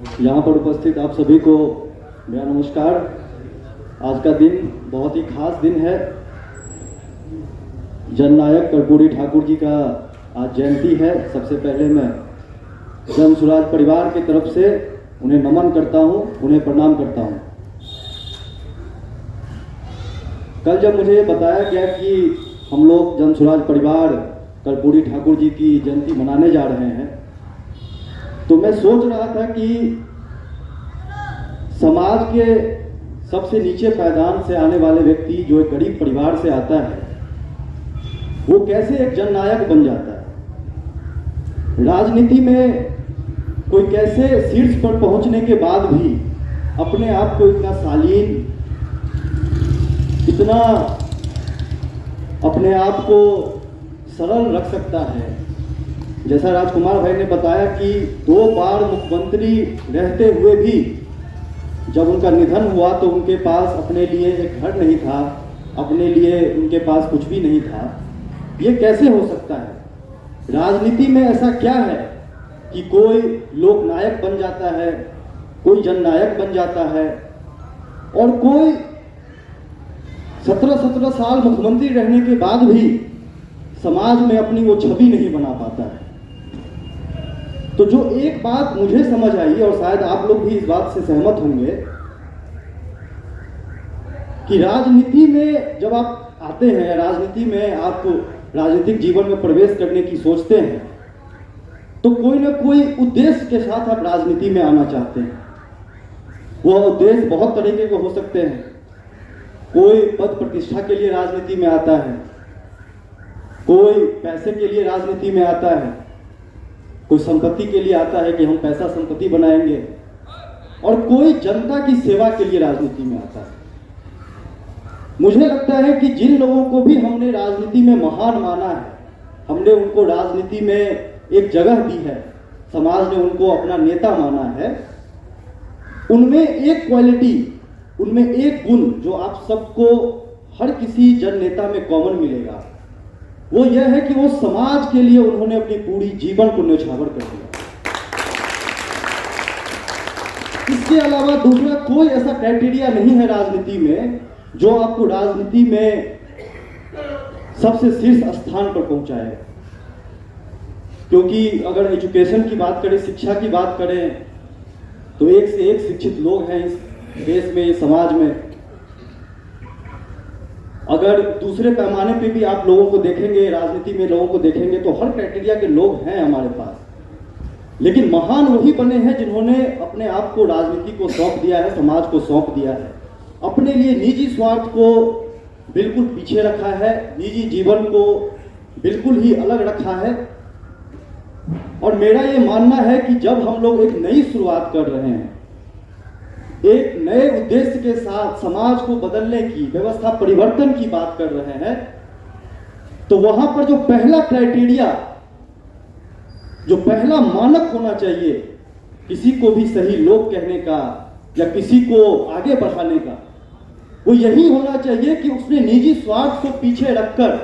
यहाँ पर उपस्थित आप सभी को मेरा नमस्कार। आज का दिन बहुत ही खास दिन है। जननायक कर्पूरी ठाकुर जी का आज जयंती है। सबसे पहले मैं जन स्वराज परिवार की तरफ से उन्हें नमन करता हूँ, उन्हें प्रणाम करता हूँ। कल जब मुझे बताया गया कि हम लोग जन स्वराज परिवार कर्पूरी ठाकुर जी की जयंती मनाने जा रहे हैं, तो मैं सोच रहा था कि समाज के सबसे नीचे पायदान से आने वाले व्यक्ति जो एक गरीब परिवार से आता है, वो कैसे एक जननायक बन जाता है। राजनीति में कोई कैसे शीर्ष पर पहुंचने के बाद भी अपने आप को इतना शालीन, इतना अपने आप को सरल रख सकता है। जैसा राजकुमार भाई ने बताया कि 2 बार मुख्यमंत्री रहते हुए भी जब उनका निधन हुआ तो उनके पास अपने लिए एक घर नहीं था, अपने लिए उनके पास कुछ भी नहीं था। ये कैसे हो सकता है? राजनीति में ऐसा क्या है कि कोई लोकनायक बन जाता है, कोई जननायक बन जाता है और कोई 17 साल मुख्यमंत्री रहने के बाद भी समाज में अपनी वो छवि नहीं बना पाता है। तो जो एक बात मुझे समझ आई और शायद आप लोग भी इस बात से सहमत होंगे कि राजनीति में जब आप आते हैं, राजनीति में आप राजनीतिक जीवन में प्रवेश करने की सोचते हैं, तो कोई ना कोई उद्देश्य के साथ आप राजनीति में आना चाहते हैं। वह उद्देश्य बहुत तरीके के हो सकते हैं। कोई पद प्रतिष्ठा के लिए राजनीति में आता है, कोई पैसे के लिए राजनीति में आता है, कोई संपत्ति के लिए आता है कि हम पैसा संपत्ति बनाएंगे, और कोई जनता की सेवा के लिए राजनीति में आता है। मुझे लगता है कि जिन लोगों को भी हमने राजनीति में महान माना है, हमने उनको राजनीति में एक जगह दी है, समाज ने उनको अपना नेता माना है, उनमें एक क्वालिटी, उनमें एक गुण जो आप सबको हर किसी जन नेता में कॉमन मिलेगा, वो यह है कि वो समाज के लिए उन्होंने अपनी पूरी जीवन को न्यौछावर कर दिया। इसके अलावा दूसरा कोई ऐसा क्राइटेरिया नहीं है राजनीति में जो आपको राजनीति में सबसे शीर्ष स्थान पर पहुंचाए। क्योंकि अगर एजुकेशन की बात करें, शिक्षा की बात करें, तो एक से एक शिक्षित लोग हैं इस देश में, इस समाज में। अगर दूसरे पैमाने पे भी आप लोगों को देखेंगे, राजनीति में लोगों को देखेंगे, तो हर क्राइटेरिया के लोग हैं हमारे पास। लेकिन महान वही बने हैं जिन्होंने अपने आप को राजनीति को सौंप दिया है, समाज को सौंप दिया है, अपने लिए निजी स्वार्थ को बिल्कुल पीछे रखा है, निजी जीवन को बिल्कुल ही अलग रखा है। और मेरा ये मानना है कि जब हम लोग एक नई शुरुआत कर रहे हैं, एक नए उद्देश्य के साथ समाज को बदलने की, व्यवस्था परिवर्तन की बात कर रहे हैं, तो वहां पर जो पहला क्राइटेरिया, जो पहला मानक होना चाहिए किसी को भी सही लोग कहने का या किसी को आगे बढ़ाने का, वो यही होना चाहिए कि उसने निजी स्वार्थ को पीछे रखकर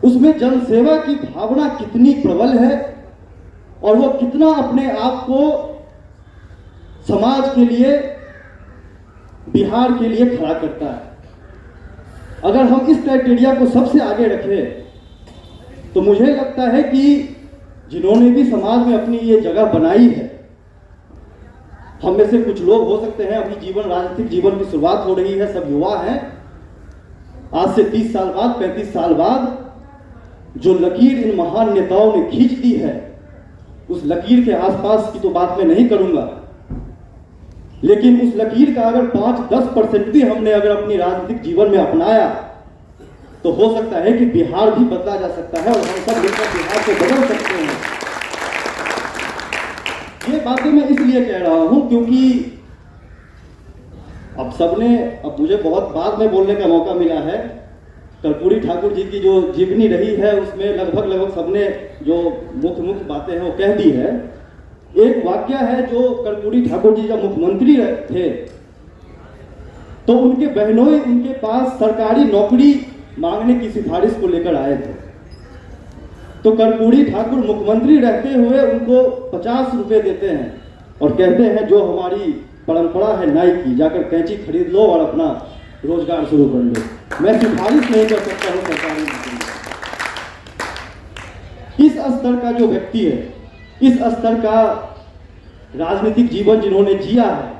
उसमें जनसेवा की भावना कितनी प्रबल है और वो कितना अपने आप को समाज के लिए, बिहार के लिए खड़ा करता है। अगर हम इस क्राइटेरिया को सबसे आगे रखें तो मुझे लगता है कि जिन्होंने भी समाज में अपनी ये जगह बनाई है, हम में से कुछ लोग हो सकते हैं अभी जीवन, राजनीतिक जीवन की शुरुआत हो रही है, सब युवा हैं, आज से 30 साल बाद, 35 साल बाद जो लकीर इन महान नेताओं ने खींच दी है, उस लकीर के आसपास की तो बात मैं नहीं करूंगा, लेकिन उस लकीर का अगर 5-10% भी हमने अगर अपनी राजनीतिक जीवन में अपनाया तो हो सकता है कि बिहार भी बदला जा सकता है और हम सब मिलकर बिहार को बदल सकते हैं। ये बातें मैं इसलिए कह रहा हूं क्योंकि अब मुझे बहुत बाद में बोलने का मौका मिला है। कर्पूरी ठाकुर जी की जो जीवनी रही है उसमें लगभग सबने जो मुख्य बातें हैं वो कह दी है। एक वाक्य है जो कर्पूरी ठाकुर जी जब मुख्यमंत्री थे तो उनके बहनोई उनके पास सरकारी नौकरी मांगने की सिफारिश को लेकर आए थे। तो कर्पूरी ठाकुर मुख्यमंत्री रहते हुए उनको 50 रुपए देते हैं, और कहते हैं जो हमारी परंपरा है नाई की, जाकर कैंची खरीद लो और अपना रोजगार शुरू कर लो। मैं सिफारिश नहीं कर सकता हूँ सरकारी नौकरी। इस स्तर का जो व्यक्ति है, इस स्तर का राजनीतिक जीवन जिन्होंने जिया है,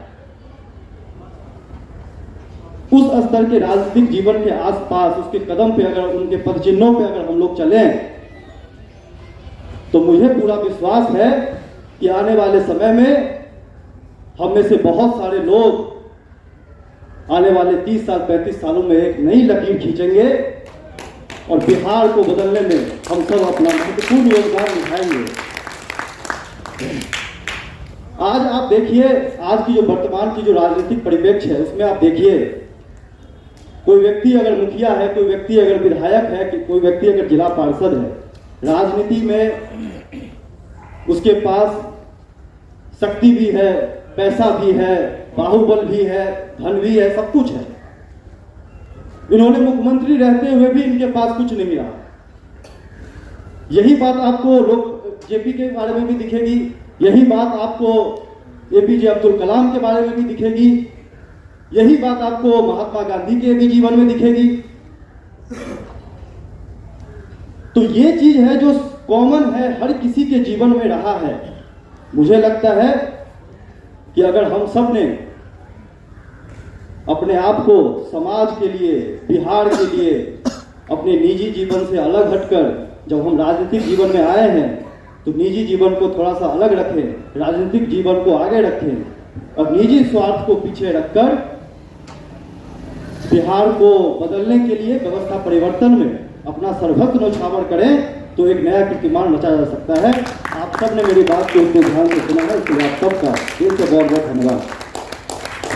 उस स्तर के राजनीतिक जीवन के आसपास, उसके कदम पे अगर, उनके पद चिन्हों पे अगर हम लोग चलें, तो मुझे पूरा विश्वास है कि आने वाले समय में हम में से बहुत सारे लोग आने वाले 30 साल 35 सालों में एक नई लकीर खींचेंगे और बिहार को बदलने में हम सब अपना महत्वपूर्ण योगदान निभाएंगे। आज आप देखिए, आज की जो वर्तमान की जो राजनीतिक परिप्रेक्ष्य है, उसमें आप देखिए, कोई व्यक्ति अगर मुखिया है, कोई व्यक्ति अगर विधायक है, कि कोई व्यक्ति अगर जिला पार्षद है, राजनीति में उसके पास शक्ति भी है, पैसा भी है, बाहुबल भी है, धन भी है, सब कुछ है। इन्होंने मुख्यमंत्री रहते हुए भी इनके पास कुछ नहीं मिला। यही बात आपको लोग जेपी के बारे में भी दिखेगी, यही बात आपको एपीजे अब्दुल कलाम के बारे में भी दिखेगी, यही बात आपको महात्मा गांधी के भी जीवन में दिखेगी। तो ये चीज है जो कॉमन है, हर किसी के जीवन में रहा है। मुझे लगता है कि अगर हम सब ने अपने आप को समाज के लिए, बिहार के लिए, अपने निजी जीवन से अलग हटकर जब हम राजनीतिक जीवन में आए हैं, तो निजी जीवन को थोड़ा सा अलग रखें, राजनीतिक जीवन को आगे रखें और निजी स्वार्थ को पीछे रखकर बिहार को बदलने के लिए, व्यवस्था परिवर्तन में अपना सर्वस्व न्यौछावर करें, तो एक नया कीर्तिमान रचा जा सकता है। आप सब ने मेरी बात को ध्यान से सुना है, इसके लिए आप सबका दिल से बहुत बहुत धन्यवाद।